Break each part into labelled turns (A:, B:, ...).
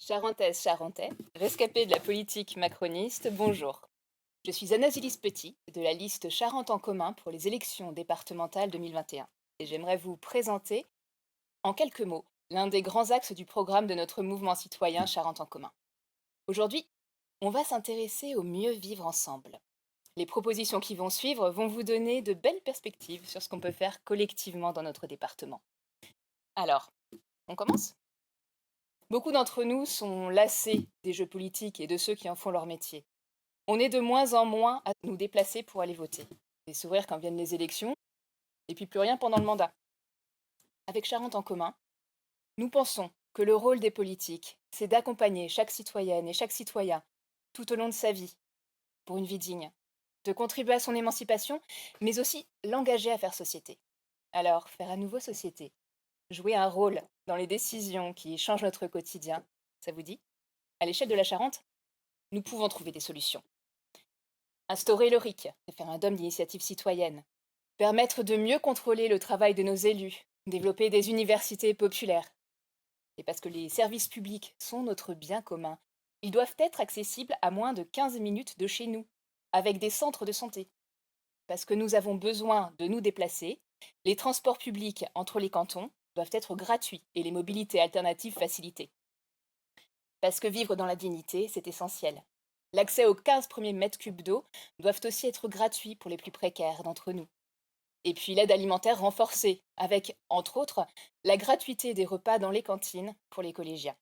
A: Charentaise, Charentais, rescapée de la politique macroniste, bonjour. Je suis Anna Zilis Petit, de la liste Charente en commun pour les élections départementales 2021. Et j'aimerais vous présenter, en quelques mots, l'un des grands axes du programme de notre mouvement citoyen Charente en commun. Aujourd'hui, on va s'intéresser au mieux vivre ensemble. Les propositions qui vont suivre vont vous donner de belles perspectives sur ce qu'on peut faire collectivement dans notre département. Alors, on commence? Beaucoup d'entre nous sont lassés des jeux politiques et de ceux qui en font leur métier. On est de moins en moins à nous déplacer pour aller voter. Des sourires quand viennent les élections, et puis plus rien pendant le mandat. Avec Charente en commun, nous pensons que le rôle des politiques, c'est d'accompagner chaque citoyenne et chaque citoyen tout au long de sa vie, pour une vie digne, de contribuer à son émancipation, mais aussi l'engager à faire société. Alors, faire à nouveau société, jouer un rôle dans les décisions qui changent notre quotidien, ça vous dit? À l'échelle de la Charente, nous pouvons trouver des solutions. Instaurer le RIC, référendum d'initiative citoyenne. Permettre de mieux contrôler le travail de nos élus. Développer des universités populaires. Et parce que les services publics sont notre bien commun, ils doivent être accessibles à moins de 15 minutes de chez nous, avec des centres de santé. Parce que nous avons besoin de nous déplacer, les transports publics entre les cantons doivent être gratuits et les mobilités alternatives facilitées. Parce que vivre dans la dignité, c'est essentiel. L'accès aux 15 premiers mètres cubes d'eau doivent aussi être gratuits pour les plus précaires d'entre nous. Et puis l'aide alimentaire renforcée, avec, entre autres, la gratuité des repas dans les cantines pour les collégiens.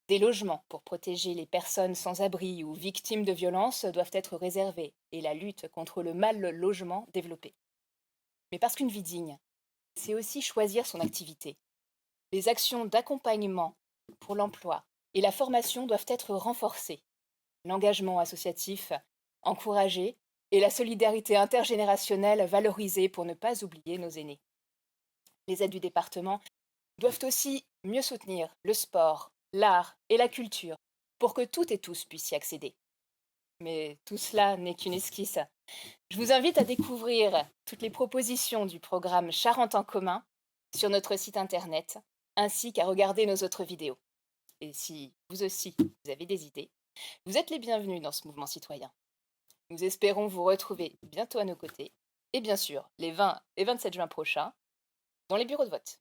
A: Des logements pour protéger les personnes sans abri ou victimes de violences doivent être réservés et la lutte contre le mal logement développée. Mais parce qu'une vie digne, c'est aussi choisir son activité. Les actions d'accompagnement pour l'emploi et la formation doivent être renforcées. L'engagement associatif encouragé et la solidarité intergénérationnelle valorisée pour ne pas oublier nos aînés. Les aides du département doivent aussi mieux soutenir le sport, l'art et la culture pour que toutes et tous puissent y accéder. Mais tout cela n'est qu'une esquisse. Je vous invite à découvrir toutes les propositions du programme Charente en commun sur notre site internet, ainsi qu'à regarder nos autres vidéos. Et si vous aussi, vous avez des idées, vous êtes les bienvenus dans ce mouvement citoyen. Nous espérons vous retrouver bientôt à nos côtés, et bien sûr, les 20 et 27 juin prochains, dans les bureaux de vote.